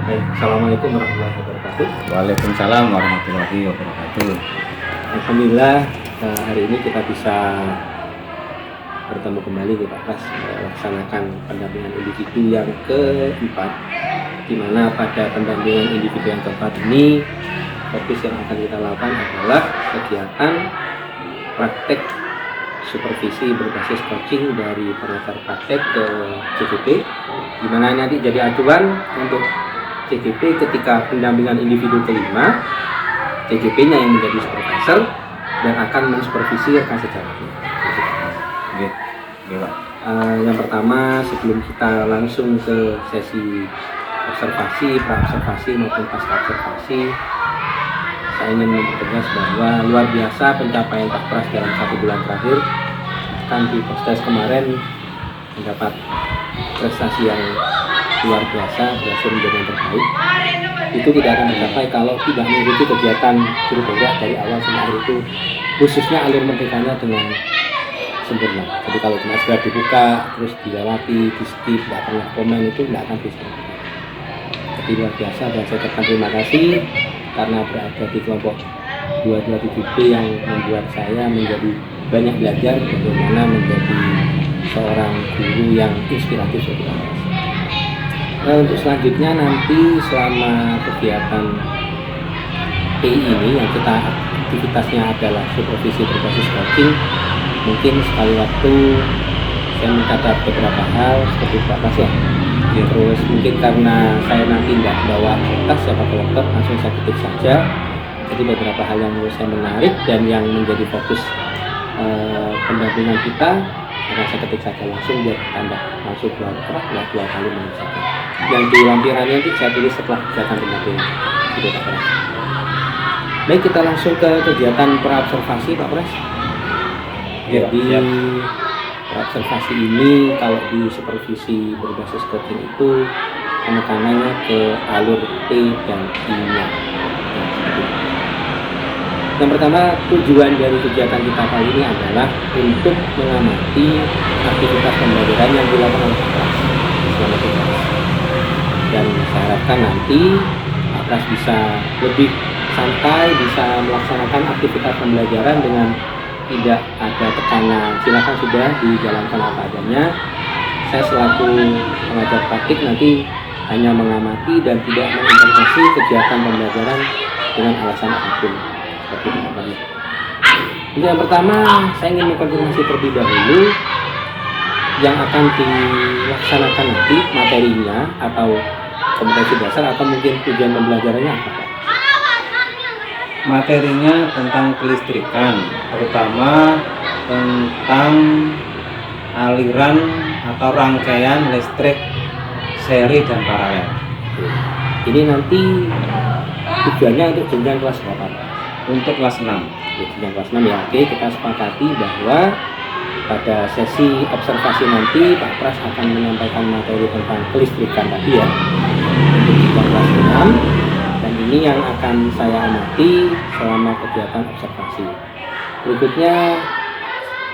Baik, Assalamualaikum warahmatullahi wabarakatuh. Waalaikumsalam warahmatullahi wabarakatuh. Alhamdulillah hari ini kita bisa bertemu kembali di Pak Pras melaksanakan pendampingan individu yang keempat, di mana pada pendampingan individu yang keempat ini fokus yang akan kita lakukan adalah kegiatan praktek supervisi berbasis coaching dari pengantar praktek ke CGP, di mana nanti jadi acuan untuk CGP ketika pendampingan individu kelima, CGP-nya yang menjadi supervisor dan akan mensupervisi rekan sejawatnya. Oke, Pak. Yang pertama, sebelum kita langsung ke sesi observasi, pra-observasi maupun pasca observasi, saya ingin mempertegas bahwa luar biasa pencapaian Pak Pras dalam 1 bulan terakhir. Bahkan di proses kemarin mendapat prestasi yang luar biasa, berhasil menjadi yang terbaik. Itu tidak akan tercapai kalau tidak mengikuti kegiatan guru gerak dari awal sampai akhir itu, khususnya alur merdekanya dengan sempurna. Jadi kalau cuma segera dibuka terus dilewati, di skip, tidak pernah komen, itu tidak akan bisa. Jadi luar biasa, dan saya ucapkan terima kasih karena berada di kelompok 227B yang membuat saya menjadi banyak belajar bagaimana menjadi seorang guru yang inspiratif bagi anak. Untuk selanjutnya nanti selama kegiatan PI ini yang kita aktivitasnya adalah supervisi berbasis coaching, mungkin sekali waktu saya mencatat beberapa hal seperti Pak Pras ya. Terus mungkin karena saya nanti tidak bawa kertas, saya pakai laptop, langsung saya ketik saja. Jadi beberapa hal yang menurut saya menarik dan yang menjadi fokus pendampingan kita, karena saya ketik saja langsung biar tanda langsung dua kali mengucapkan. Yang di lampirannya nanti saya tulis setelah kegiatan pendampingan. Gitu Pak Pras. Baik, kita langsung ke kegiatan pra-observasi Pak Pras. Jadi observasi ini kalau di supervisi berbasis coaching itu penekanannya ke alur T dan I-nya. Yang pertama, tujuan dari kegiatan kita kali ini adalah untuk mengamati aktivitas pembelajaran yang dilakukan oleh Pak Pras selama tugas. Dan saya harapkan nanti Pak Pras bisa lebih santai, bisa melaksanakan aktivitas pembelajaran dengan tidak ada tekanan. Silakan sudah dijalankan apa adanya. Saya selaku pengajar praktik nanti hanya mengamati dan tidak mengintervensi kegiatan pembelajaran dengan alasan apapun. Seperti itu. Untuk yang pertama, saya ingin mengkonfirmasi terlebih dahulu yang akan dilaksanakan nanti materinya atau kompetensi dasar atau mungkin tujuan pembelajarannya apa? Materinya tentang kelistrikan, terutama tentang aliran atau rangkaian listrik seri dan paralel. Ini nanti tujuannya untuk jenjang kelas berapa? Untuk kelas 6. Jenjang kelas 6 ya. Oke, kita sepakati bahwa pada sesi observasi nanti Pak Pras akan menyampaikan materi tentang kelistrikan tadi ya, untuk jenjang kelas 6. Dan ini yang akan saya amati selama kegiatan observasi. Berikutnya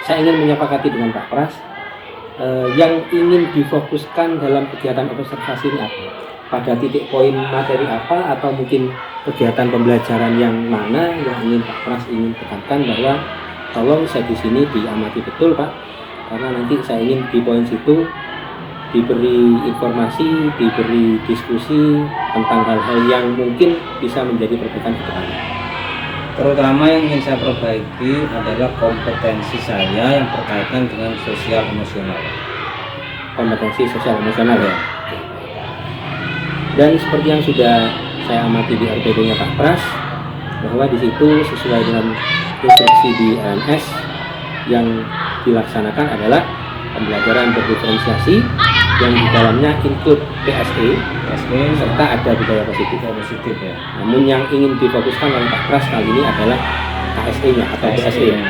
saya ingin menyepakati dengan Pak Pras yang ingin difokuskan dalam kegiatan observasi ini apa? Pada titik poin materi apa, atau mungkin kegiatan pembelajaran yang mana yang ingin Pak Pras ingin tekankan bahwa tolong saya di sini diamati betul Pak, karena nanti saya ingin di poin situ diberi informasi, diberi diskusi tentang hal-hal yang mungkin bisa menjadi perbaikan ke depan. Terutama yang ingin saya perbaiki adalah kompetensi saya yang berkaitan dengan sosial emosional. Kompetensi sosial emosional ya. Dan seperti yang sudah saya amati di RPD-nya Pak Pras, bahwa di situ sesuai dengan instruksi di LMS yang dilaksanakan adalah pembelajaran berdiferensiasi yang di dalamnya include PSE serta ada budaya positif ya. Namun yang ingin difokuskan oleh Pak Pras kali ini adalah KSE-nya atau PSE-nya.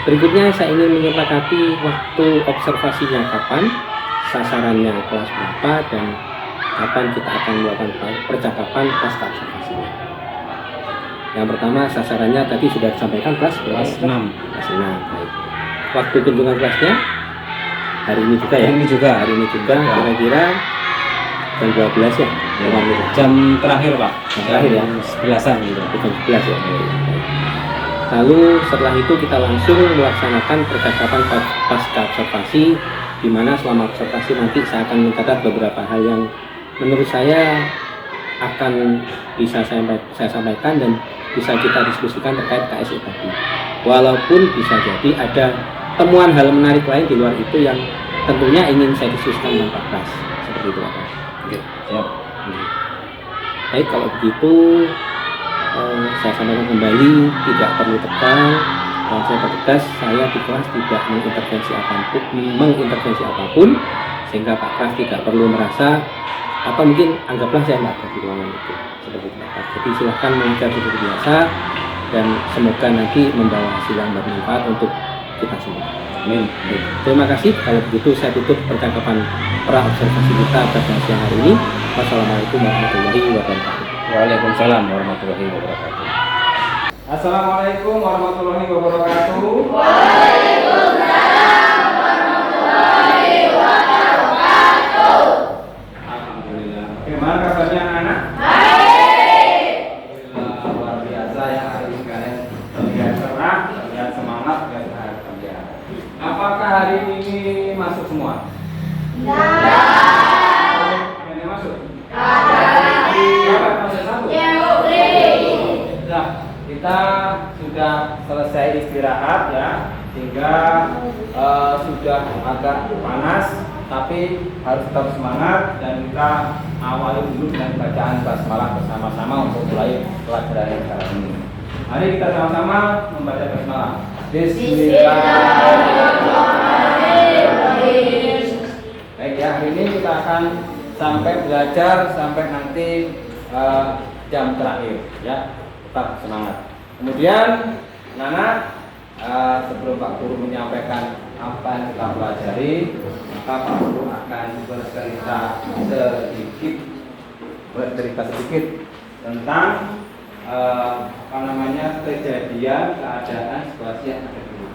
Berikutnya saya ingin menyepakati waktu observasinya kapan, sasarannya kelas berapa, dan kapan kita akan melakukan percakapan pasca observasinya. Yang pertama, sasarannya tadi sudah disampaikan kelas 6. Kelas 6. Baik. Waktu kunjungan kelasnya hari ini juga ya. Hari ini juga kira-kira jam 12 ya. Jam terakhir Pak. Jam terakhir ya. 11-an gitu. Jam 11 ya. Lalu setelah itu kita langsung melaksanakan percakapan pasca observasi, di mana selama observasi nanti saya akan mencatat beberapa hal yang menurut saya akan bisa saya sampaikan dan bisa kita diskusikan terkait KSE tadi. Walaupun bisa jadi ada temuan hal menarik lain di luar itu yang tentunya ingin saya diskusikan dengan Pak Pras. Seperti itu Pak Pras. Oke, siap. Baik, kalau begitu saya sampaikan kembali, tidak perlu tegang dan saya bertegas, saya di kelas tidak mengintervensi apapun sehingga Pak Pras tidak perlu merasa atau mungkin anggaplah saya nggak ada di ruangan itu, seperti itu Pak Pras. Jadi silahkan mengajar seperti biasa dan semoga nanti membawa hasil yang bermanfaat untuk kita semua. Amin. Terima kasih. Kalau begitu saya tutup percakapan pra-observasi kita pada siang hari ini. Wassalamualaikum warahmatullahi wabarakatuh. Waalaikumsalam warahmatullahi wabarakatuh. Assalamualaikum warahmatullahi wabarakatuh. Alhamdulillah. Bagaimana kabarnya anak-anak? Alhamdulillah, luar biasa ya hari ini kalian terlihat cerah, terlihat semangat, terlihat bahagia. Apakah hari ini masuk semua? Ada yang masuk? Siapa yang masuk satu? Nah, kita sudah selesai istirahat ya, sehingga sudah agak panas, tapi harus tetap semangat dan kita awali dulu dengan bacaan basmalah bersama-sama untuk mulai pelajaran kali ini. Mari kita sama-sama membaca basmalah. Bismillahirrahmanirrahim. Baik ya, hari ini kita akan sampai belajar sampai nanti jam terakhir ya. Tetap semangat. Kemudian Nana, sebelum Pak Guru menyampaikan apa yang kita pelajari, maka Pak Guru akan bercerita sedikit tentang kejadian keadaan situasi yang ada dulu.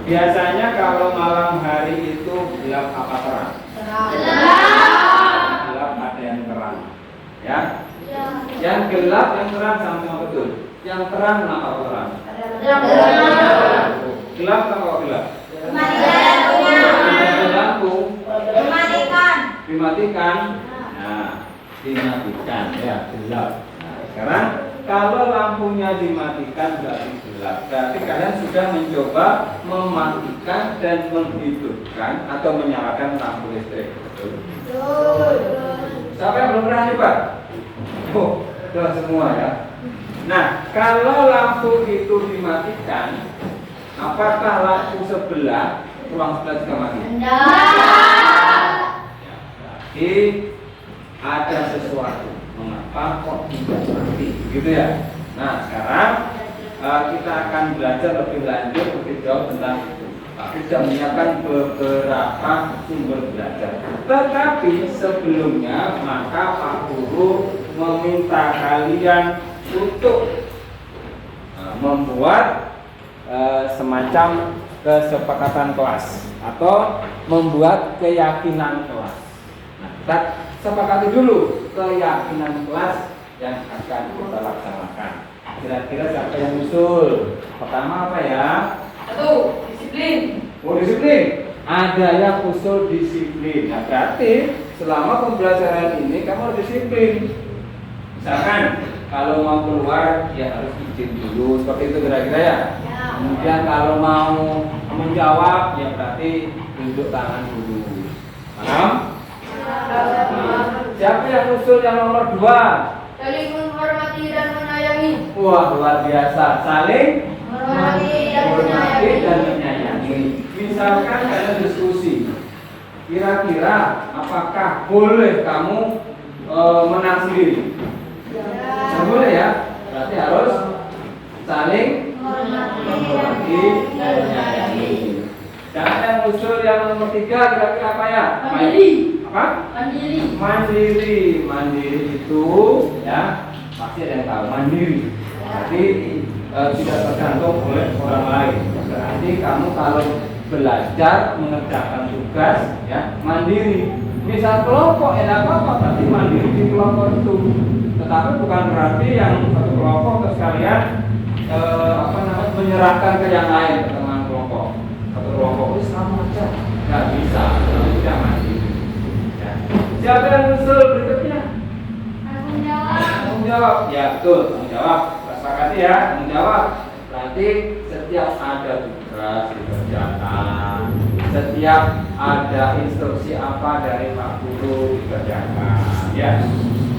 Biasanya kalau malam hari itu gelap apa terang? Gelap, ada yang terang ya. Yang gelap, yang terang sama-sama betul. Yang terang kenapa terang? Gelap kenapa gelap? Lampu dimatikan. Nah, dimatikan ya, gelap. Nah, sekarang kalau lampunya dimatikan berarti gelap. Berarti kalian sudah mencoba mematikan dan menghidupkan atau menyalakan lampu listrik. Betul? Siapa yang belum pernah nyoba? Oh, sudah semua ya. Nah, kalau lampu itu dimatikan, apakah lampu sebelah, ruang sebelah juga mati? Berarti ada sesuatu. Mengapa kok tidak mati? Gitu ya. Nah, sekarang kita akan belajar lebih lanjut, lebih jauh tentang itu. Tapi sudah menyiapkan beberapa sumber belajar. Tetapi sebelumnya maka Pak Guru meminta kalian untuk membuat semacam kesepakatan kelas atau membuat keyakinan kelas. Nah, kita sepakati dulu keyakinan kelas yang akan kita laksanakan. Kira-kira siapa yang usul? Pertama apa ya? Satu, disiplin. Oh, disiplin. Ada yang usul disiplin. Nah, berarti selama pembelajaran ini kamu harus disiplin. Misalkan kalau mau keluar ya harus izin dulu, seperti itu kira-kira ya. Kemudian kalau mau menjawab ya berarti tunjuk tangan dulu. Paham? Siapa yang usul yang nomor 2? Saling menghormati dan menyayangi. Wah, luar biasa. Saling Menghormati dan menghormati menyayangi. dan menyayangi. Misalkan kalian diskusi, kira-kira apakah boleh kamu menang sendiri? Tidak boleh ya. Berarti harus saling menghormati dan menyayangi. Dan yang usul yang nomor 3 kira-kira apa ya? Mandiri. Apa? Mandiri. Mandiri itu ya pasti ada yang tahu mandiri. Jadi tidak tergantung oleh orang lain. Berarti kamu kalau belajar mengerjakan tugas ya mandiri. Misal kelompok ya apa berarti mandiri di kelompok itu. Tetapi bukan berarti yang satu kelompok terus kalian menyerahkan ke yang lain, ke teman kelompok. Satu kelompok itu sama aja, nggak bisa, tidak mandiri. Ya. Siapa yang usul berikutnya? Tanggung jawab. Tanggung jawab, ya betul, tanggung jawab. Kita sepakati ya, tanggung jawab. Berarti setiap ada tugas dikerjakan, setiap ada instruksi apa dari Pak Guru dikerjakan. Ya,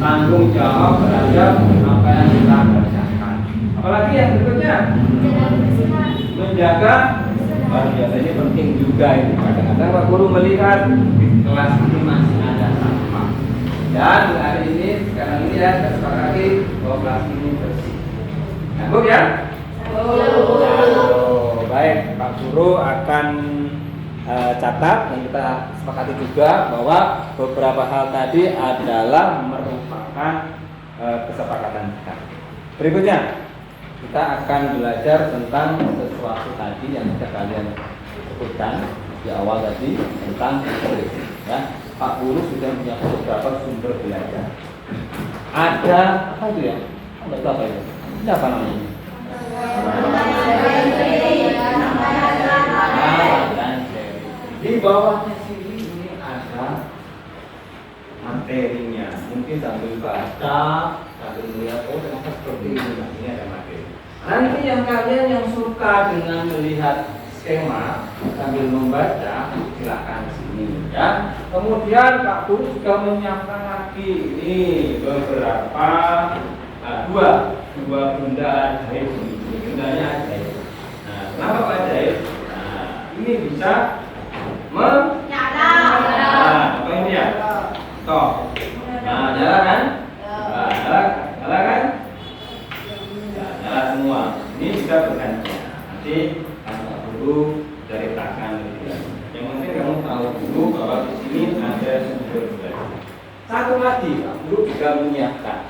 tanggung jawab terhadap apa yang kita kerjakan. Apalagi yang berikutnya, menjaga. Luar biasa, ini penting juga ini. Kadang-kadang Pak Guru melihat di kelas ini masih ada sampah. Dan hari ini, sekarang ini ya, kita sepakati bahwa kelas ini bersih. Nyambung ya? Oh, baik, Pak Guru akan catat dan kita sepakati juga bahwa beberapa hal tadi adalah merupakan kesepakatan kita. Berikutnya, kita akan belajar tentang sesuatu tadi yang sudah kalian sebutkan di awal tadi tentang tulis. Ya, Pak Guru sudah punya beberapa sumber belajar. Ada apa itu ya? Apa itu? Ini apa namanya? Di bawahnya sini ini ada materinya. Mungkin sambil baca, sambil melihat, oh ternyata seperti ini. Nah, ini ada materi. Nanti yang kalian yang suka dengan melihat skema sambil membaca, silakan sini ya. Kemudian Pak Guru juga menyiapkan lagi ini beberapa dua benda ajaib ini. Bendanya ajaib. Nah, kenapa Pak ajaib? Nah, ini bisa apa ini ya? Toh. Nah, nyala kan? Nyala kan? Nyala semua. Ini bisa bergantian. Nanti Pak Guru dari belakang gitu. Yang penting kamu tahu dulu bahwa di sini ada sumber belajar. Satu lagi, Pak Guru juga menyiapkan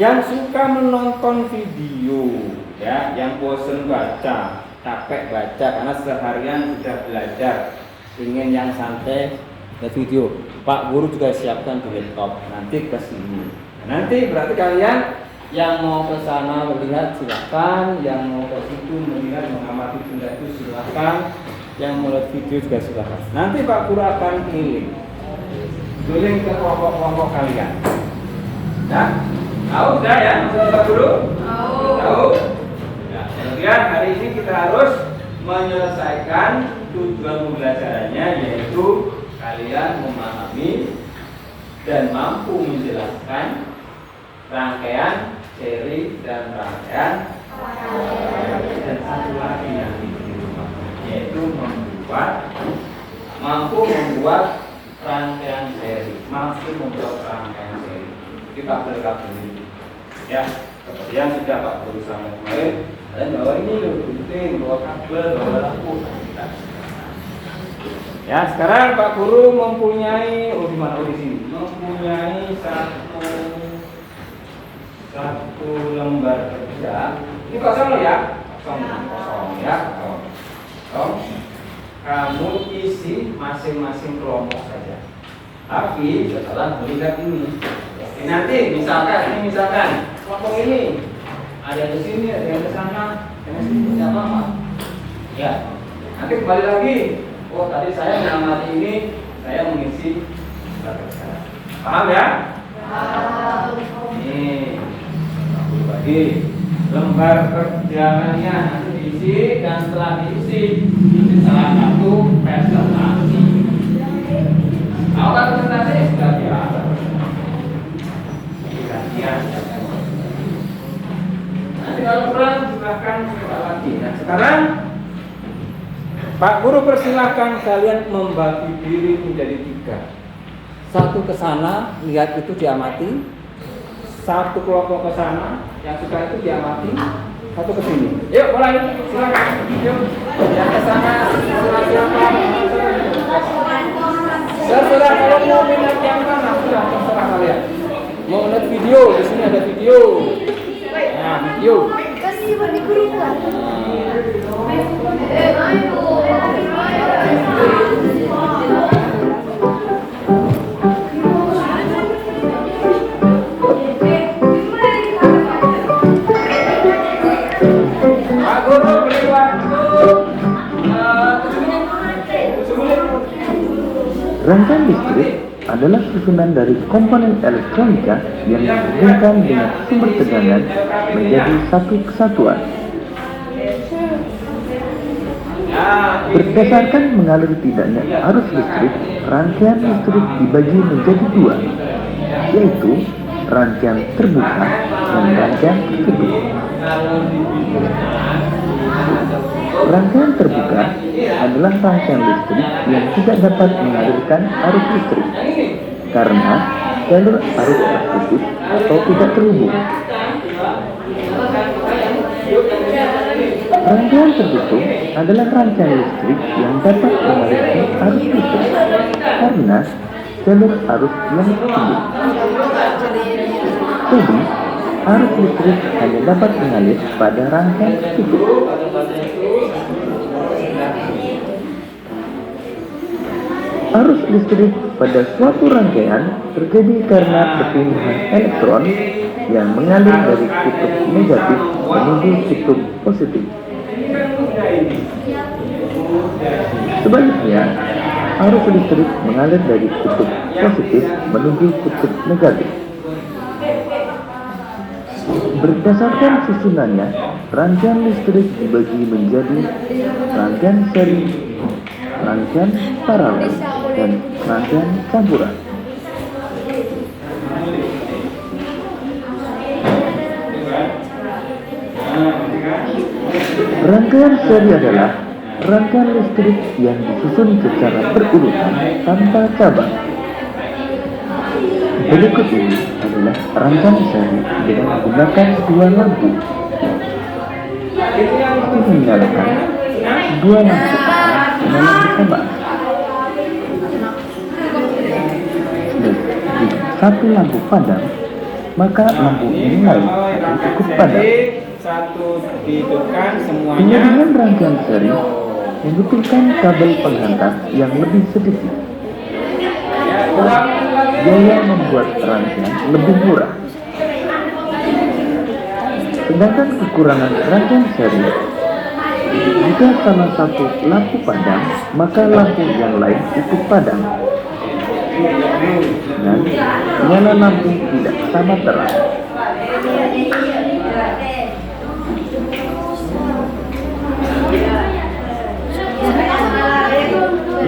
yang suka menonton video, ya, yang bosen baca, capek baca karena seharian sudah belajar, ingin yang santai ke video. Pak Guru juga siapkan di laptop. Nanti ke sini. Nanti berarti kalian yang mau ke sana melihat silakan, yang mau ke situ melihat mengamati benda itu silakan, yang mau lihat video juga silakan. Nanti Pak Guru akan keliling ke kelompok-kelompok kalian. Ya, tahu sudah ya maksud Pak Guru? Tahu. Ya, kemudian hari ini kita harus menyelesaikan tujuan pembelajarannya, yaitu kalian memahami dan mampu menjelaskan rangkaian, seri, dan rangkaian, dan satu lagi yang yaitu mampu membuat rangkaian seri, kita bergabung ini, ya. Seperti yang sudah Pak Guru sampaikan kemarin, dan bahwa ini lebih penting, bahwa kabel, bahwa lampu. Ya, sekarang Pak Guru mempunyai, di sini, mempunyai satu lembar kerja. Ini kosong loh ya, kosong ya, kosong. Kamu isi masing-masing kelompok saja. Tapi setelah melihat ini, nanti misalkan kelompok ini ada di sini, ada yang di sana, ada di sini, tidak apa-apa. Ya, nanti kembali lagi. Oh, tadi saya mengamati ini, saya mengisi lembar kerja. Paham ya? Nih, bagi lembar kerjanya nanti diisi, dan setelah diisi itu salah satu presentasi. Tahu kan presentasi? Sudah biasa. Nanti kalau kurang silahkan coba lagi. Nah, sekarang Pak Guru persilahkan kalian membagi diri menjadi 3. Satu ke sana, lihat itu diamati. Satu kelompok ke sana, yang suka itu diamati. Satu ke sini. Yuk, mulai. Silakan. Yuk. Yang ke sana, silakan. Terserah kalau mau minat yang mana, sudah terserah kalian. Mau lihat video, di sini ada video. Nah, video. Kasih bagi guru kan. Rangkaian listrik adalah susunan dari komponen elektronika yang dihubungkan dengan sumber tegangan menjadi satu kesatuan. Berdasarkan mengalir tidaknya arus listrik, rangkaian listrik dibagi menjadi dua, yaitu rangkaian terbuka dan rangkaian tertutup. Rangkaian terbuka adalah rangkaian listrik yang tidak dapat mengalirkan arus listrik karena jalur arus terputus atau tidak terhubung. Rangkaian tertutup adalah rangkaian listrik yang dapat mengalirkan arus listrik karena jalur arus yang terhubung. Jadi, arus listrik hanya dapat mengalir pada rangkaian tertutup. Arus listrik pada suatu rangkaian terjadi karena perpindahan elektron yang mengalir dari kutub negatif menuju kutub positif. Sebaliknya, arus listrik mengalir dari kutub positif menuju kutub negatif. Berdasarkan susunannya, rangkaian listrik dibagi menjadi rangkaian seri, rangkaian paralel, dan rangkaian campuran. Rangkaian seri adalah rangkaian listrik yang disusun secara berurutan tanpa cabang. Berikut ini adalah rangkaian seri dengan menggunakan dua lampu. Itu menyalakan dua lampu menyala bersamaan. Dan jika satu lampu padam, maka lampu ini lain akan ikut padam. Satu dihidupkan semuanya. Kemudian rangkaian seri membutuhkan kabel penghantar yang lebih sedikit. Biaya membuat rangkaian lebih murah. Sedangkan kekurangan rangkaian seri, jika salah satu lampu padam, maka lampu yang lain ikut padam. Dan nyala lampu tidak sama terang.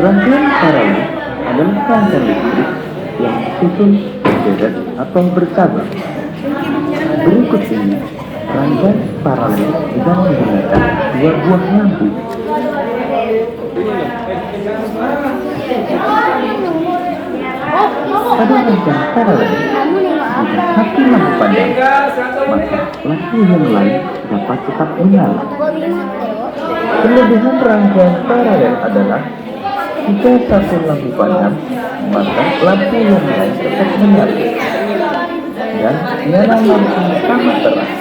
Rangkaian paralel adalah rangkaian listrik yang disusun berderet atau bercabang. Berikut ini rangkaian paralel dengan menggunakan dua buah lampu. Pada rangkaian paralel, jika satu lampu padam, maka lampu yang lain dapat tetap menyala. Kelebihan rangkaian paralel adalah jika satu lampu padam, maka lampu yang lain tetap menyala dan nyala lampu sama terang.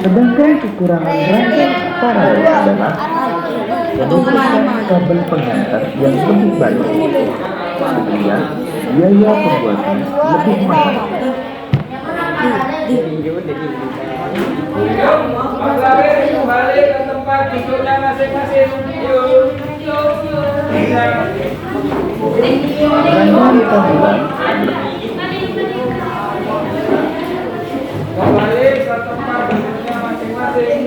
Sedangkan kekurangan rangkaian paralel adalah membutuhkan kabel penghantar yang lebih banyak, sehingga biaya pembuatan lebih mahal. Kembali ke tempat duduknya masing-masing. Yuk. Rangkaian campuran Kembali ke tempat duduknya masing-masing.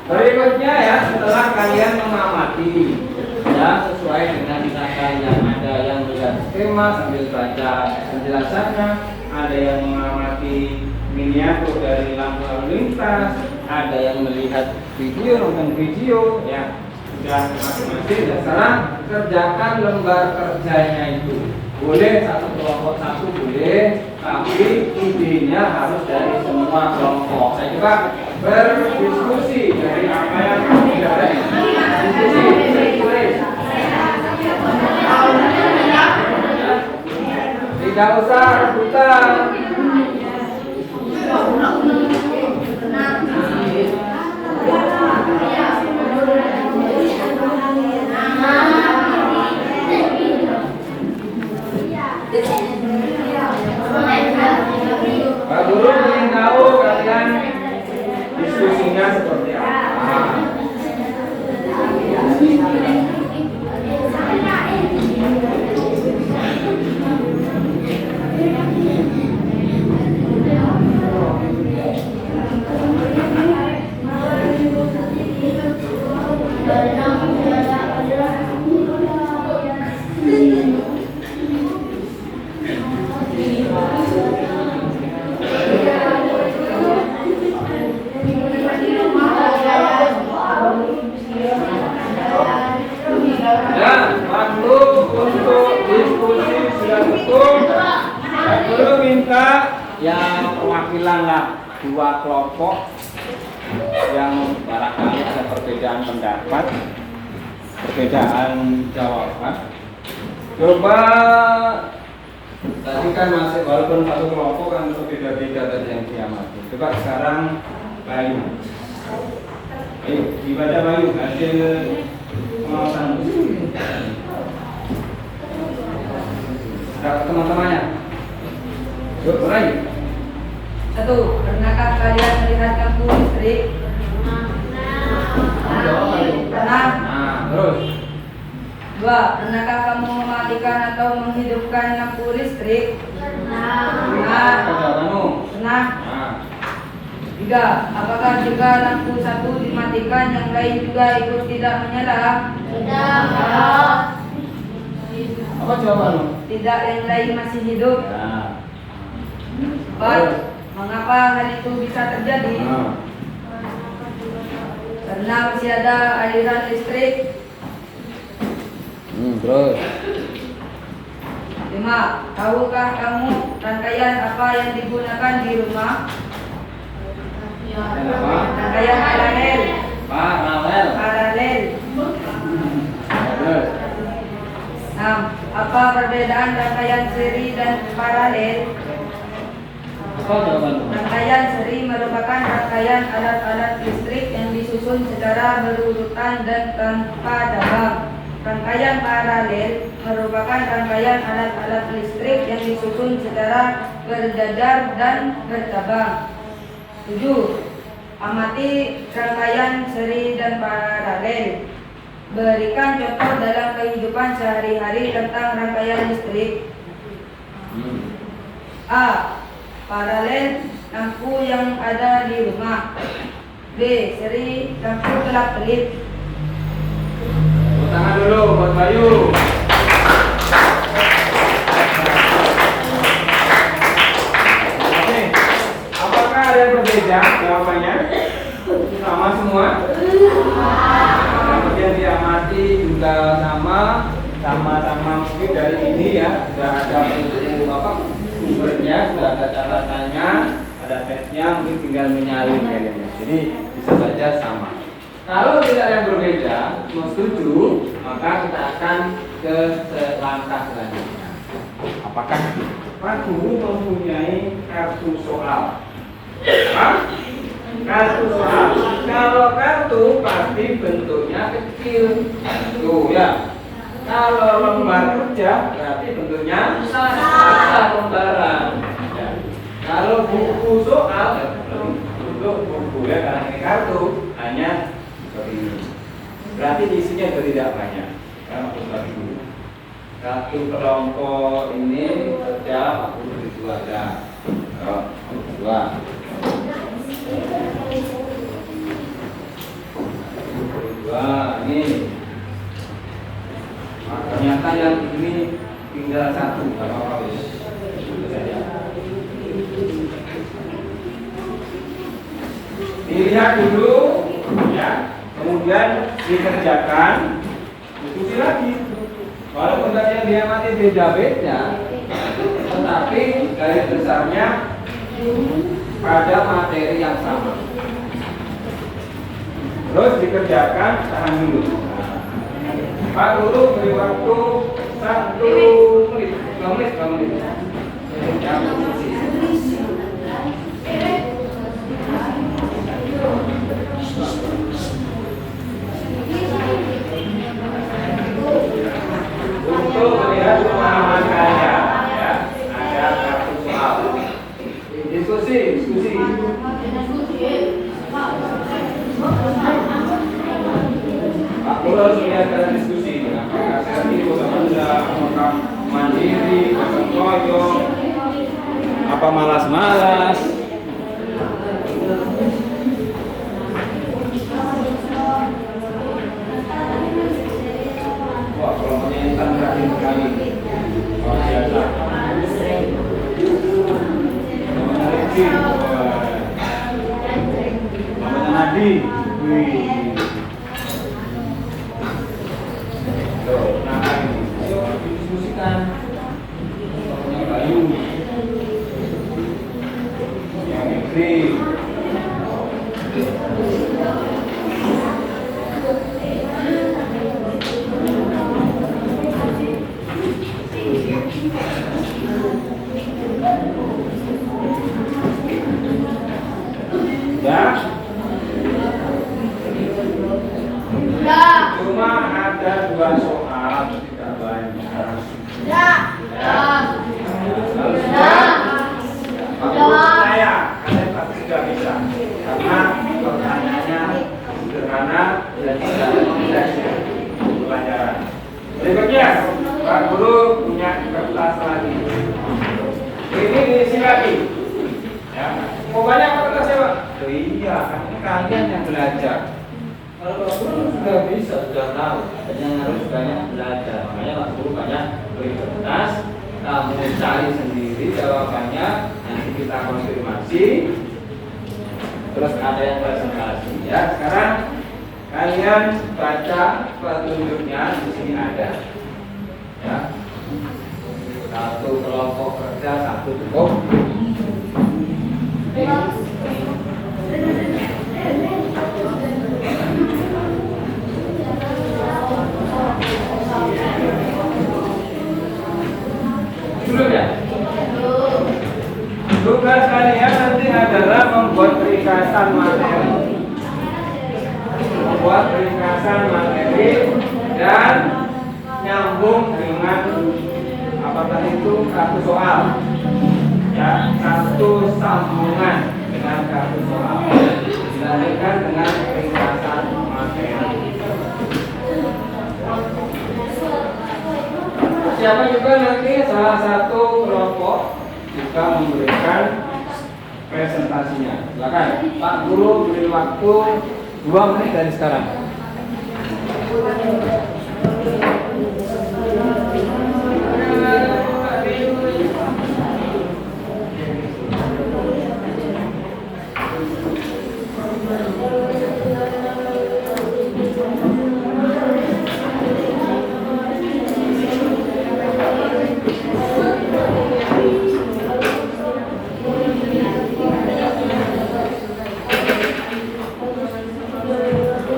Berikutnya ya, setelah kalian mengamati ya sesuai dengan kata yang ada, yang melihat skema sambil baca penjelasannya, ada yang mengamati miniatur dari lampu lalu lintas, ada yang melihat video, nonton video ya, sudah masing-masing. Ya, sekarang kerjakan lembar kerjanya itu. Boleh satu kelompok satu boleh, tapi idenya harus dari semua kelompok. Saya coba berdiskusi dari apa yang sudah diskusi. Tidak usah rebutan. Pak Guru lampunya seperti apa? Ya, waktu untuk diskusi sudah cukup. Saya dulu minta yang perwakilan lah dua kelompok yang barangkali ada perbedaan pendapat, perbedaan jawaban. Coba tadi kan masih walaupun satu kelompok kan berbeda-beda tadi yang diamati. Coba sekarang Bayu. Ayo dibaca Bayu hasil pengawasan. Teman-temannya. Yuk, mulai. 1. Pernahkah kalian melihat lampu listrik? Pernah. Nah, terus. 2. Pernahkah kamu mematikan atau menghidupkan lampu listrik? Pernah. Jawabanmu. Pernah. Nah, 3. Apakah jika lampu satu dimatikan yang lain juga ikut tidak menyala? apa jawabanmu? Tidak, yang lain masih hidup. Ya. 4. Mengapa hal itu bisa terjadi? Nah. Karena masih ada aliran listrik. Terus. 5. Tahukah kamu rangkaian apa yang digunakan di rumah? Apa? Rangkaian paralel. Paralel. Paralel. Terus. 6. Apa perbedaan rangkaian seri dan paralel? Apa jawabanmu? Rangkaian seri merupakan rangkaian alat-alat listrik yang disusun secara berurutan dan tanpa cabang. Rangkaian paralel merupakan rangkaian alat-alat listrik yang disusun secara berjajar dan bercabang. 7. Amati rangkaian seri dan paralel. Berikan contoh dalam kehidupan sehari-hari tentang rangkaian listrik. A. Paralel lampu yang ada di rumah. B. Seri lampu kelap-kelip. Tepuk tangan dulu buat Bayu. Oke. Apakah ada yang berbeda jawabannya? Sama semua? Kemudian diamati juga sama-sama mungkin dari ini ya sudah ada buku apa sumbernya, sudah ada catatannya, ada tesnya, mungkin tinggal menyalin kayaknya. Jadi bisa saja sama. Kalau tidak ada yang berbeda, setuju, maka kita akan ke langkah selanjutnya. Apakah Pak Guru mempunyai kartu soal? Hah? Kartu soal. Kalau kartu pasti bentuknya kecil. Tuh ya. Kalau lembar kerja berarti bentuknya besar lembaran. Ya. Kalau buku soal untuk buku ya karena ini kartu hanya seperti ini. Berarti isinya juga tidak banyak. Karena aku bagi dulu. Satu kelompok ini kerja 40.000 ada. Dua. Ini. Nah, ternyata yang ini tinggal satu, nggak apa-apa. Dilihat dulu, ya, kemudian dikerjakan, diskusi lagi. Walaupun tadi yang diamati beda-beda, tetapi garis besarnya pada materi yang sama. Terus dikerjakan, tahan dulu. Pak Guru beri waktu 1 menit, 2 menit, 2 menit. Untuk melihat pemahaman kalian, ya, ada kartu soal. Diskusi. Siapa malas-malas? Wah, kalau menyanyikan terakhir sekali. Luar biasa. Namanya Riki. Namanya Nadi. Wih. Tuh, nah ini. Ayo diskusikan. Namanya Bayu. Yang Riki. Ya, cuma ada 2 soal, tidak banyak. Saya, kalian pasti sudah bisa, karena pertanyaannya sederhana dan tidak kompleks pelajaran. Berikutnya, Pak Guru punya kertas lagi. Ini diisi lagi. Ya, mau banyak kertasnya Pak? Oh iya, karena kalian yang belajar. Kalau Pak Guru sudah bisa, sudah tahu, hanya harus banyak belajar. Makanya Pak Guru banyak beri kertas, kamu cari sendiri jawabannya, nanti kita konfirmasi. Terus ada yang presentasi. Ya, sekarang kalian baca petunjuknya di sini ada. Ya, 1 kelompok kerja, 1 cukup. Belum ya? Tugas kalian nanti adalah membuat ringkasan materi. Membuat ringkasan materi dan nyambung dengan apa tadi itu kartu soal. Ya, satu sambungan dengan kartu soal. Dilanjutkan dengan ringkasan materi. Siapa juga nanti salah satu kelompok juga memberikan presentasinya. Silakan Pak Guru beri waktu 2 menit dari sekarang.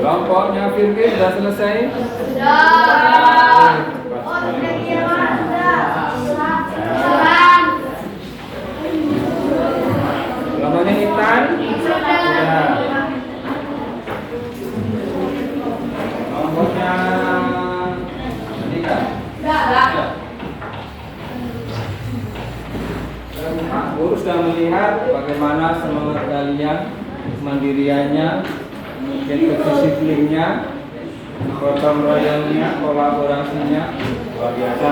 Kelompoknya Firki sudah selesai? Kelompoknya Intan? Sudah. Kelompoknya Nika? Pak Guru sudah melihat bagaimana semangat kalian, kemandiriannya, kemudian kedisiplinnya, gotong royongnya, kolaborasinya luar biasa.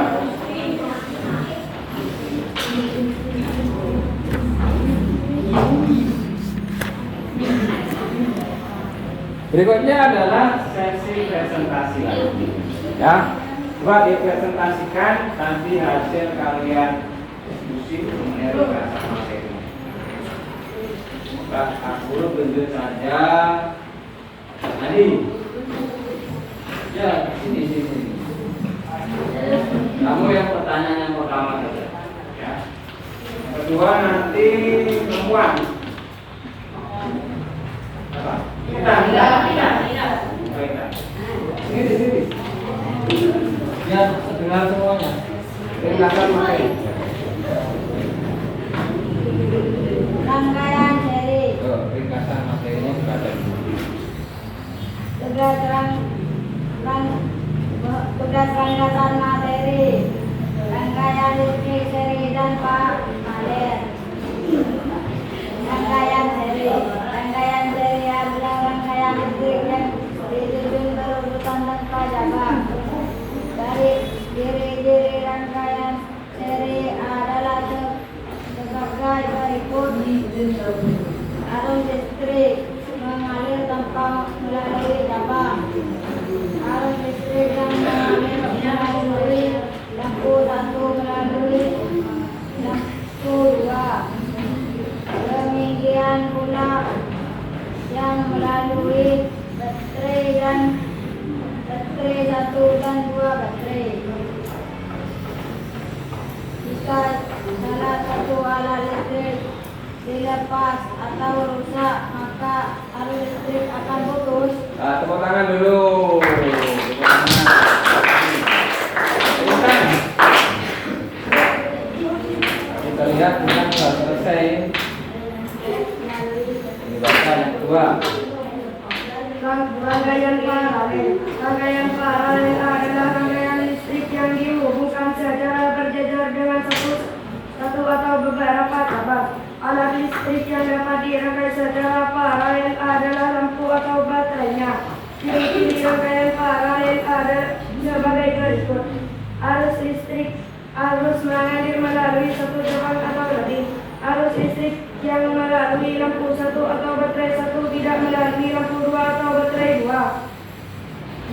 Berikutnya adalah sesi presentasi lagi. Ya, coba dipresentasikan nanti hasil kalian diskusi mengenai bahasa materi. Pak Guru tunjuk saja. Nanti, ya sini. Kamu yang pertanyaan yang pertama saja. Ya. Yang kedua nanti perempuan. Apa? Kita. Sini. Biar dengar semuanya. Ringkasan materi. Rangkaian dari Ringkasan materinya sudah ada. tugas rangkaian materi, rangkaian listrik seri dan Pak Maler. Rangkaian seri adalah rangkaian listrik yang disusun berurutan tanpa cabang. Dari ciri-ciri rangkaian seri adalah sebagai listrik mengalir tanpa melalui cabang. Arus listrik yang mengalir melalui lampu satu melalui lampu dua. Demikian pula yang melalui baterai satu dan dua baterai. Jika salah satu alat listrik dilepas atau rusak, maka arus listrik akan putus. Nah, tepuk tangan dulu. Tepuk tangan. Kita lihat kita sudah selesai. Ini baca yang kedua. Rangkaian paralel adalah rangkaian listrik yang dihubungkan secara berjejer dengan satu atau beberapa cabang. Alat listrik yang dapat dirangkai secara paralel adalah lampu atau baterainya. Ciri-ciri rangkaian paralel ada sebagai berikut. Arus listrik arus mengalir melalui satu cabang atau lebih. Arus listrik yang melalui lampu satu atau baterai satu tidak melalui lampu dua atau baterai dua.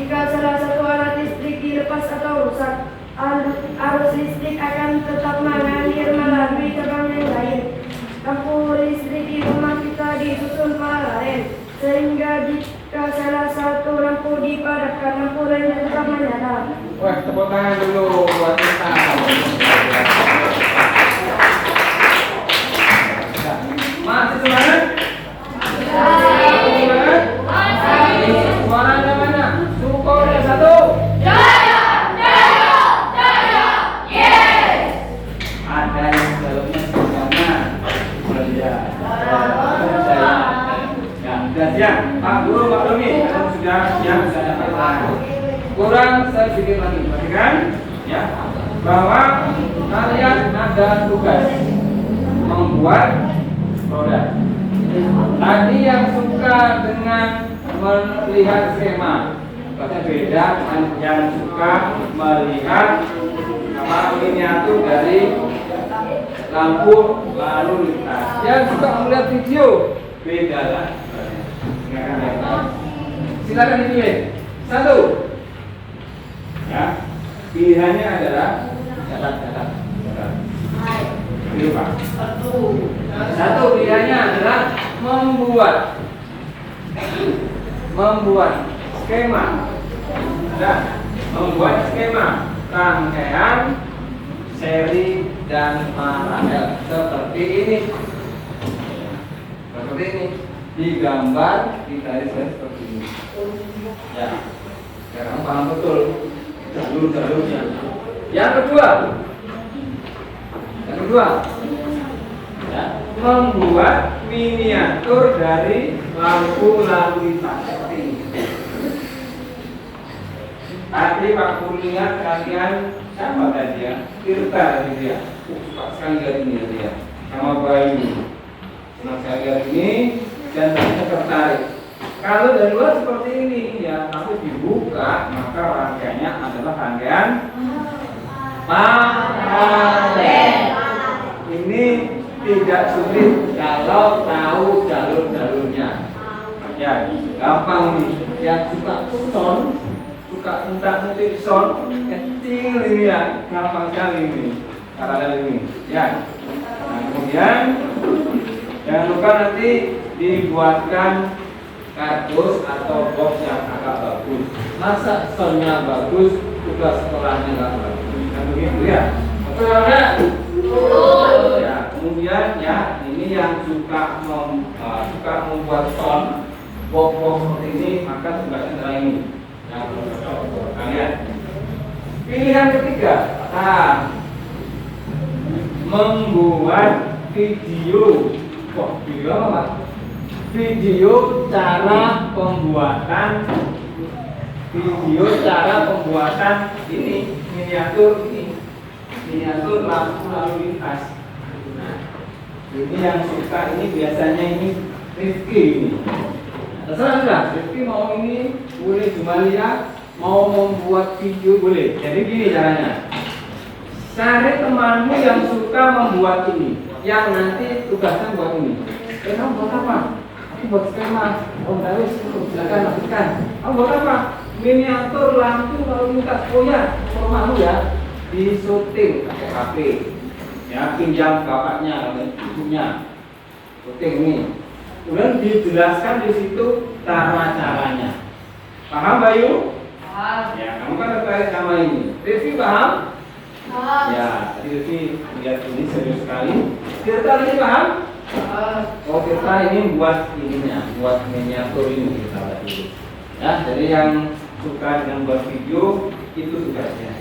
Jika salah satu alat listrik dilepas atau rusak, arus listrik akan tetap mengalir melalui cabang yang lain. Lampu listrik di rumah kita disusun paralel, sehingga jika salah satu lampu dipadamkan, lampu lainnya tetap menyala. Wah, tepuk tangan dulu buat kita. Masih semangat? Semangat? Suaranya mana? Sukornya satu. Ada yang dalamnya semuanya. Ya. Ya, sudah siap. Pak Guru, Pak Doni, kalau sudah siap bisa dapat. Kurang saya sedikit lagi, perhatikan ya, bahwa kalian ada tugas membuat produk. Tadi yang suka dengan melihat skema, pasti beda dengan yang suka melihat miniatur dari lampu lalu lintas. Yang suka melihat video, beda lah. Silakan dipilih satu. Ya, pilihannya adalah catat. Pilih Pak. Satu pilihannya adalah membuat skema. Dan membuat skema rangkaian seri dan paralel seperti ini. Seperti ini. Digambar di garis-garis seperti ini. Ya. Sekarang paham betul jalur-jalurnya. Yang kedua, ya, membuat miniatur dari lampu lalu lintas seperti ini. Tadi waktu lihat kalian siapa tadi ya? Tirta tadi dia. Suka sekali lihat ini dia. Sama Bayu. Senang sekali lihat ini dan saya tertarik. Kalau dari luar seperti ini ya, tapi dibuka maka rangkaiannya adalah rangkaian paralel. Ini tidak sulit kalau tahu jalur-jalurnya. Ya, gampang nih. Yang suka son, suka entak-entik son, kecil ini ya, gampang sekali ini. Paralel ini. Ya. Nah, kemudian jangan lupa nanti dibuatkan kardus atau box yang agak bagus. Masa sonnya bagus, tugas sekolahnya nggak bagus. Kan begitu ya. Betul nggak? Betul. Ya. Kemudian ya, ini yang suka membuat son box seperti ini, maka tugasnya adalah ini. Yang kalian. Pilihan ketiga, membuat video. Video apa? Video cara pembuatan ini miniatur lampu lalu lintas. Nah, ini yang suka ini biasanya ini Rifki ini. Terserah sudah, Rifki mau ini boleh, Jumalia mau membuat video boleh. Jadi gini caranya, cari temanmu yang suka membuat ini, yang nanti tugasnya buat ini. Kamu buat apa? Aku buat skema. Oh, harus silakan lakukan. Oh, buat apa? Miniatur lampu lalu lintas. Oh ya, rumahmu ya di syuting pakai HP. Ya, pinjam bapaknya, ibunya. Syuting ini. Kemudian dijelaskan di situ cara-caranya. Paham, Bayu? Paham. Ya, kamu kan tertarik sama ini. Review paham? Paham. Ya, tadi Review lihat ini serius sekali. Tirta ini paham? Paham. Oh, Tirta ini buat ininya, buat miniatur ini kita lihat dulu. Ya, jadi yang suka dengan buat video itu tugasnya.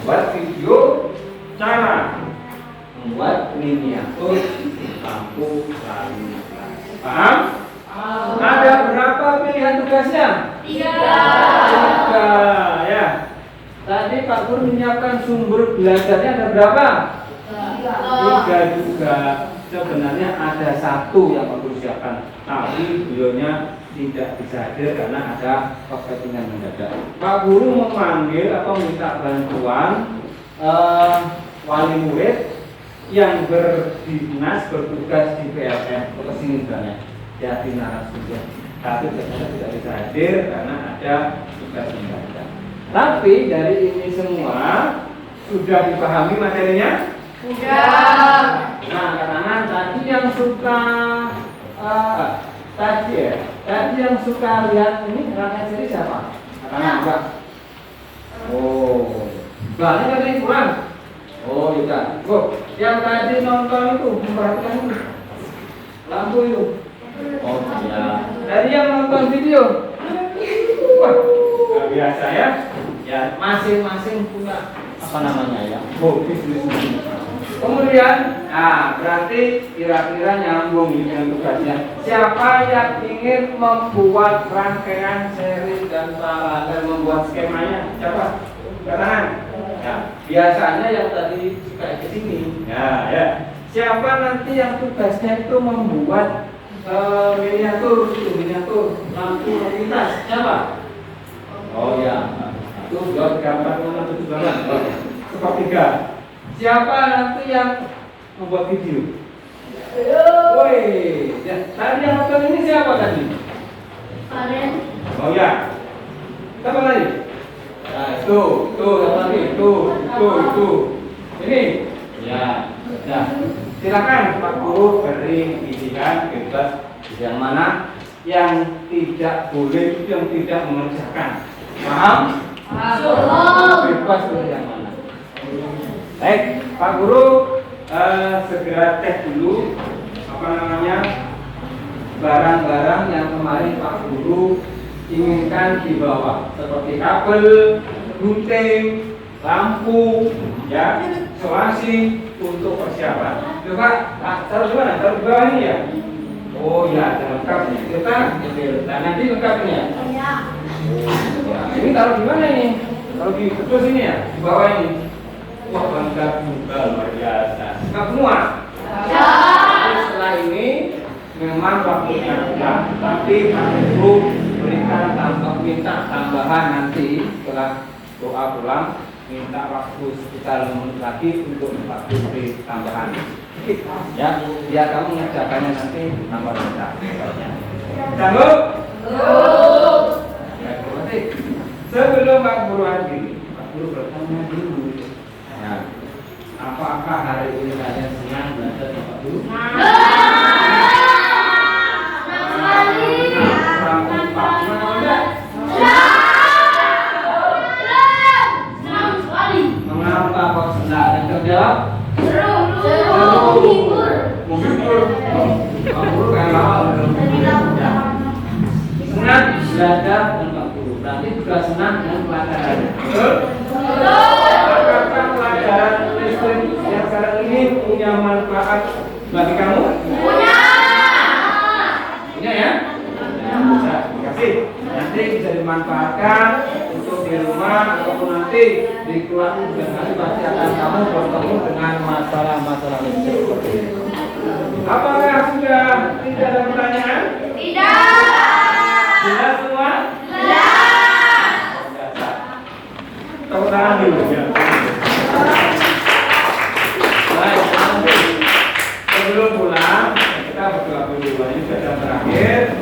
Buat video cara membuat miniatur lampu lalu lintas. Paham? Ada berapa pilihan tugasnya? 3 ya. Tadi Pak Guru menyiapkan sumber belajarnya ada berapa? 3 juga. Sebenarnya ada 1 yang Pak Guru siapkan, tapi beliaunya tidak bisa hadir karena ada kepentingan mendadak. Pak Guru memanggil atau minta bantuan wali murid yang berdinas bertugas di PLN atau kesini misalnya jadi narasumber, tapi ternyata tidak bisa hadir karena ada tugas mendadak. Tapi dari ini semua sudah dipahami materinya? Sudah. Nah, kanan tadi yang suka tadi yang suka lihat ini rangkaian seri siapa? Kanan enggak? Oh, banyak tadi kurang. Oh, iya. Oh, yang tadi nonton itu memperhatikan ini lampu itu. Oh iya. Dari yang nonton video. Wah, luar biasa ya. Ya, masing-masing punya apa namanya ya? Hobi sendiri. Kemudian, nah berarti kira-kira nyambung dengan tugasnya. Siapa yang ingin membuat rangkaian seri dan paralel membuat skemanya? Siapa? Katakan. Ya, biasanya yang tadi kayak ke sini. Ya. Siapa nanti yang tugasnya itu membuat miniatur lampu lalu lintas? Siapa? Oh ya, itu buat gambar 678. Skop 3. Siapa nanti yang membuat video? Woi, ya, tadi yang nonton ini siapa tadi? Karen. Oh ya. Siapa lagi? Nah, tuh, itu. Ini. Ya. Nah, silakan Pak Guru beri pilihan bebas yang mana yang tidak boleh, yang tidak mengerjakan. Paham? Paham. Bebas pilih yang mana. Baik, Pak Guru segera cek dulu apa namanya barang-barang yang kemarin Pak Guru inginkan dibawa seperti kabel, gunting, lampu, ya, isolasi untuk persiapan. Coba, taruh di mana? Taruh di bawah ini ya. Oh ya, lengkap nih. Kita, nah nanti lengkap ini ya. Oh, ya. Ini taruh di mana ini? Taruh di betul sini ya, di bawah ini. Wah, lengkap juga, luar biasa. Lengkap semua. Ya. Setelah ini memang waktunya sudah, tapi Pak Guru berikan minta tambahan nanti setelah doa pulang, minta waktu sekitar 5 menit lagi untuk Pak Guru beri tambahan. Ya, biar kamu mengerjakannya nanti tambah minta. Sanggup? Ya, sebelum Pak Guru hadir, Pak Guru bertanya dulu. Ya, apakah hari ini kalian senang belajar Pak Guru? Mengapa kok senang? Dan terjawab? Menghibur. Pak Guru kan lama senang belajar dengan Pak Guru. Berarti juga senang dengan pelajarannya. Apakah pelajaran listrik yang sekarang ini punya manfaat bagi kamu? Punya ya? Bisa, terima kasih. Nanti bisa dimanfaatkan untuk di rumah ataupun nanti di keluarga juga nanti pasti akan kamu bertemu dengan masalah-masalah listrik seperti ini. Apakah sudah tidak ada pertanyaan? Tidak. Jelas semua? Jelas. Tepuk tangan dulu ya. Baik, sebelum pulang kita berdoa dulu. Ini sudah terakhir.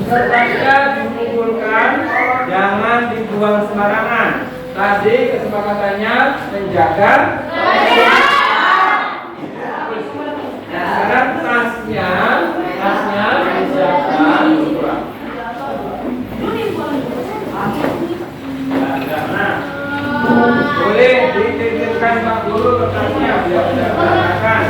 Kertasnya dikumpulkan, jangan dibuang sembarangan. Tadi kesepakatannya menjaga. Nah, sekarang tasnya disiapkan. Nah, boleh dititipkan Pak Guru kertasnya biar tidak berantakan.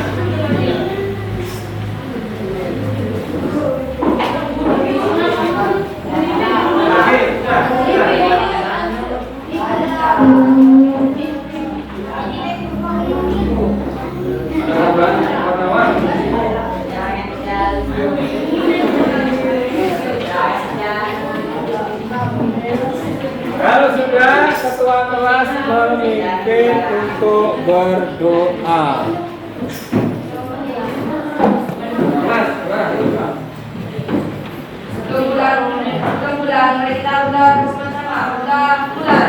Kalau sudah, ketua kelas memimpin untuk berdoa. Kemudian kita udah bersama-sama udah mulai.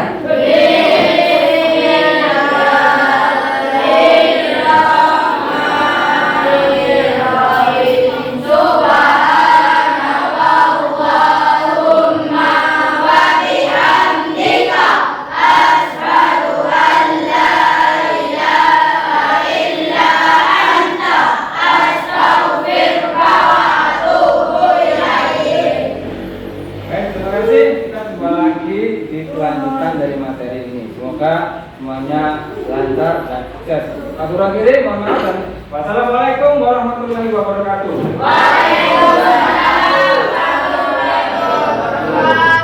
Kelanjutan dari materi ini. Semoga semuanya lancar dan sukses. Pak Guru akhiri, mohon maaf dan wassalamualaikum warahmatullahi wabarakatuh.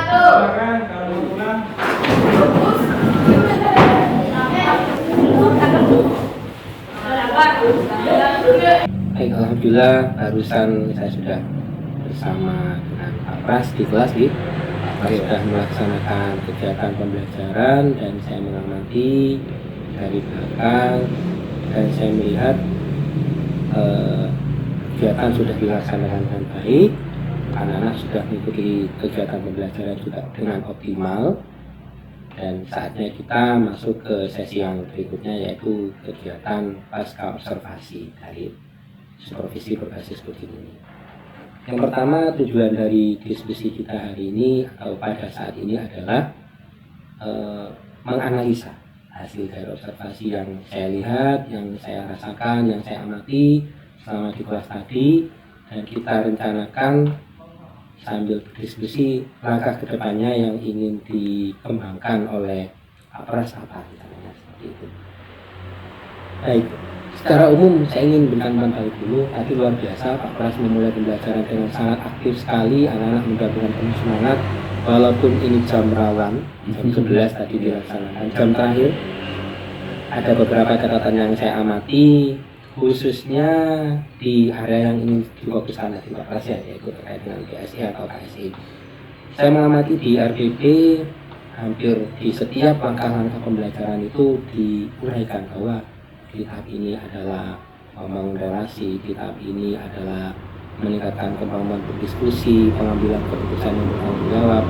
Silakan kalau mau pulang. Baik, alhamdulillah barusan saya sudah bersama dengan Pak Pras di kelas sudah melaksanakan kegiatan pembelajaran dan saya mengamati dari belakang dan saya melihat kegiatan sudah dilaksanakan dengan baik. Anak-anak sudah mengikuti kegiatan pembelajaran juga dengan optimal dan saatnya kita masuk ke sesi yang berikutnya yaitu kegiatan pasca observasi dari supervisi berbasis studi ini. Yang pertama, tujuan dari diskusi kita hari ini atau pada saat ini adalah menganalisa hasil dari observasi yang saya lihat, yang saya rasakan, yang saya amati selama di kelas tadi, dan kita rencanakan sambil berdiskusi langkah kedepannya yang ingin dikembangkan oleh Pak Pras apa seperti itu. Baik. Secara umum saya ingin berikan balik dulu. Tadi luar biasa Pak Pras memulai pembelajaran dengan sangat aktif sekali, anak-anak menggabungkan penuh semangat walaupun ini jam rawan, jam 11 tadi dilaksanakan. Jam terakhir ada beberapa catatan yang saya amati khususnya di area yang ingin difokuskan tadi Pak Pras ya, yaitu terkait dengan PSI atau KSI. Saya mengamati di RPP hampir di setiap langkah-langkah pembelajaran itu diuraikan bahwa di tahap ini adalah membangun relasi, di tahap ini adalah meningkatkan kemampuan berdiskusi, pengambilan keputusan yang bertanggung jawab.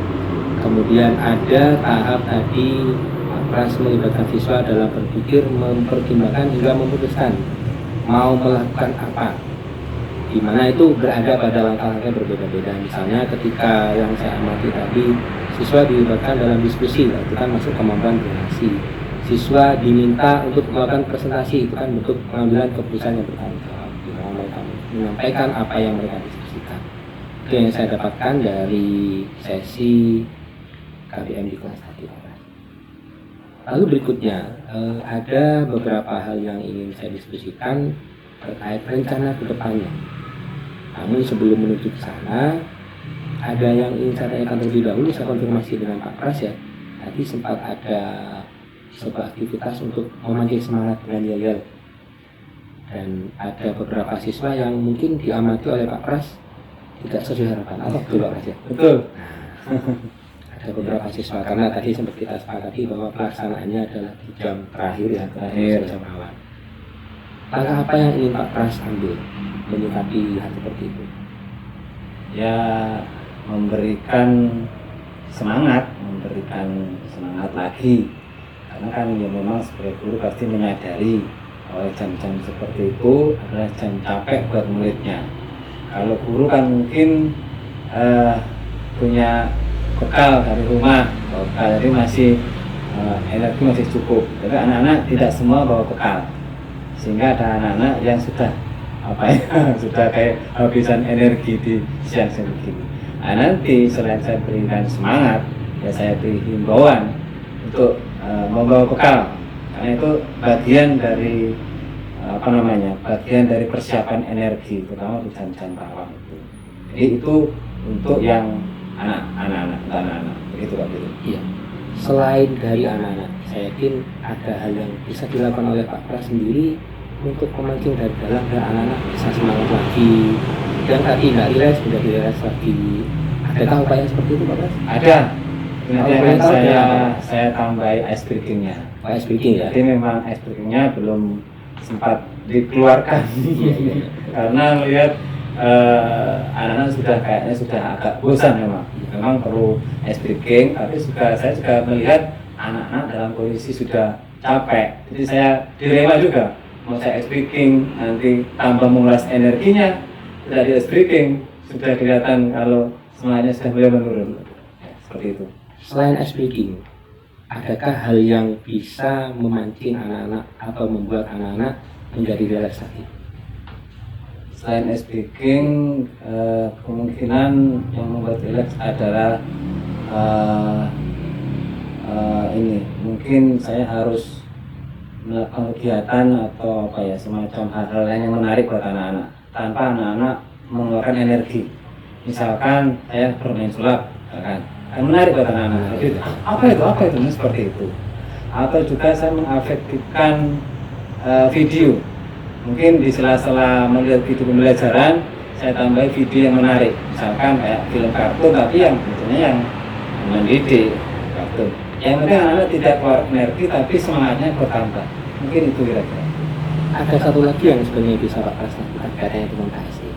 Kemudian ada tahap tadi Pak Pras melibatkan siswa dalam berpikir, mempertimbangkan hingga memutuskan mau melakukan apa, di mana itu berada pada langkah-langkah berbeda-beda. Misalnya ketika yang saya amati tadi, siswa dilibatkan dalam diskusi, itu kan masuk kemampuan relasi. Siswa diminta untuk melakukan presentasi, itu kan bentuk pengambilan keputusan yang bertanggung jawab, di mana mereka menyampaikan apa yang mereka diskusikan. Itu yang saya dapatkan dari sesi KBM di kelas tadi. Lalu berikutnya ada beberapa hal yang ingin saya diskusikan terkait rencana ke depannya. Namun sebelum menuju ke sana, ada yang ingin saya tanyakan terlebih dahulu. Saya konfirmasi dengan Pak Pras ya. Tadi sempat ada sebuah aktivitas untuk memancing semangat dengan yel-yel. Dan ada beberapa siswa yang mungkin diamati oleh Pak Pras tidak sesuai harapan. Apa betul Pak Pras ya? Betul. Ada beberapa siswa karena tadi sempat kita sepakati bahwa pelaksanaannya adalah di jam terakhir ya, jam awal. Langkah apa yang ingin Pak Pras ambil menyikapi hal seperti itu? Ya, memberikan semangat lagi. Karena kan ya memang sebagai guru pasti menyadari bahwa jam-jam seperti itu adalah jam capek buat muridnya. Kalau guru kan mungkin punya bekal dari rumah, jadi masih energi masih cukup. Tapi anak-anak tidak semua bawa bekal, sehingga ada anak-anak yang sudah sudah kayak habisan energi di siang-siang begini. Nah, nanti selain saya berikan semangat, ya saya beri himbauan untuk membawa bekal, karena itu bagian dari bagian dari persiapan energi, terutama di jam-jam rawan itu. Jadi itu untuk yang anak-anak, begitu Pak Guru. Iya. Selain dari anak-anak, saya yakin ada hal yang bisa dilakukan oleh Pak Pras sendiri untuk memancing dari dalam dan anak-anak bisa semangat lagi. Yang tadi nggak rileks, menjadi rileks lagi. Adakah upaya seperti itu Pak Pras? Ada. Nanti akan saya tambahi ice breaking-nya. Ice breaking ya? Jadi memang ice breaking-nya belum sempat dikeluarkan karena melihat anak-anak kayaknya sudah agak bosan memang perlu ice breaking, tapi saya juga melihat anak-anak dalam kondisi sudah capek, jadi saya dilema juga mau saya ice breaking nanti tambah menguras energinya, tidak di ice breaking sudah kelihatan kalau semangatnya sudah mulai menurun, seperti itu. Selain ice breaking, adakah hal yang bisa memancing anak-anak atau membuat anak-anak menjadi rileks lagi? Selain ice breaking, kemungkinan yang membuat rileks adalah ini. Mungkin saya harus melakukan kegiatan atau semacam hal-hal yang menarik buat anak-anak tanpa anak-anak mengeluarkan energi. Misalkan saya bermain sulap, kan menarik buat anak-anak. Jadi apa itu seperti itu. Atau juga saya mengefektifkan video. Mungkin di sela-sela melihat video pembelajaran, saya tambah video yang menarik. Misalkan kayak film kartun, tapi yang tentunya yang mendidik kartun. Yang penting anak-anak tidak keluar energi, tapi semangatnya bertambah. Mungkin itu kira-kira. Ada satu lagi yang sebenarnya bisa Pak Pras lakukan, katanya dengan KSE.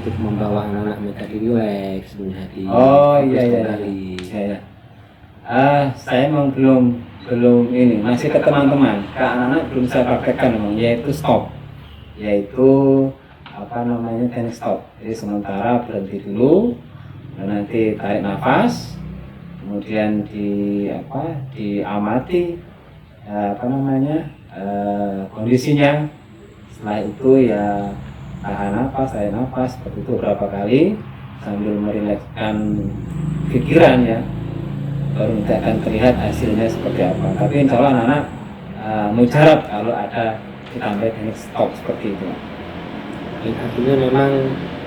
Untuk membawa anak-anak menjadi rileks, menjadi kembali. Saya memang belum ini, masih ke teman-teman, ke anak-anak belum saya praktekkan memang, yaitu stop, yaitu teknik stop. Jadi sementara berhenti dulu, dan nanti tarik nafas, kemudian diamati kondisinya. Setelah itu ya tahan nafas, tarik nafas seperti itu beberapa kali sambil merilekskan pikiran ya. Baru nanti akan terlihat hasilnya seperti apa. Tapi insya Allah anak-anak mujarab kalau ada ditambah teknik stop seperti itu. Dan artinya memang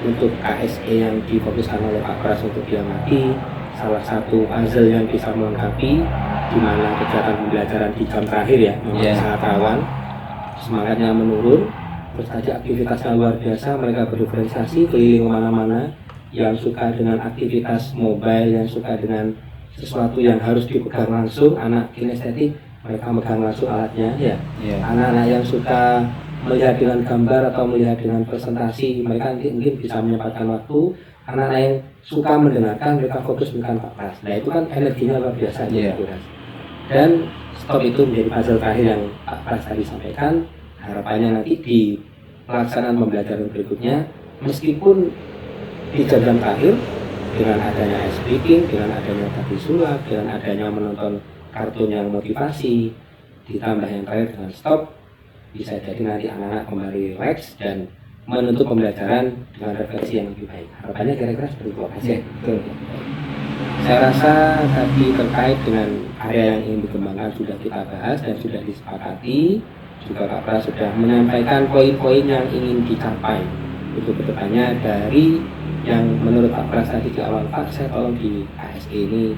untuk KSE yang difokuskan oleh Pak Pras untuk diamati, salah satu puzzle yang bisa melengkapi di mana kegiatan pembelajaran di jam terakhir ya memang sangat rawan, semangatnya menurun. Terus tadi aktivitasnya luar biasa, mereka berdiferensiasi keliling kemana-mana, yang suka dengan aktivitas mobile, yang suka dengan sesuatu yang harus dipegang langsung, anak kinestetik mereka megang langsung alatnya ya. Anak-anak yang suka melihat dengan gambar atau melihat dengan presentasi, mereka mungkin bisa menyempatkan waktu. Anak-anak yang suka mendengarkan, mereka fokus dengan Pak Pras. Nah itu kan energinya luar biasa. Dan stop itu menjadi puzzle terakhir yang Pak Pras tadi sampaikan. Harapannya nanti di pelaksanaan pembelajaran berikutnya, meskipun di jam-jam terakhir, dengan adanya ice breaking, dengan adanya tadi sulap, dengan adanya menonton kartun yang motivasi, ditambah yang terakhir dengan stop, bisa jadi nanti anak-anak kembali relax dan menutup pembelajaran dengan refleksi yang lebih baik. Harapannya kira-kira seperti itu aja. Saya rasa tadi terkait dengan area yang ingin dikembangkan sudah kita bahas dan sudah disepakati. Juga Pak Pras sudah menyampaikan poin-poin yang ingin dicapai untuk kedepannya dari yang menurut Pak Pras tadi di awal, Pak saya tolong di KSE ini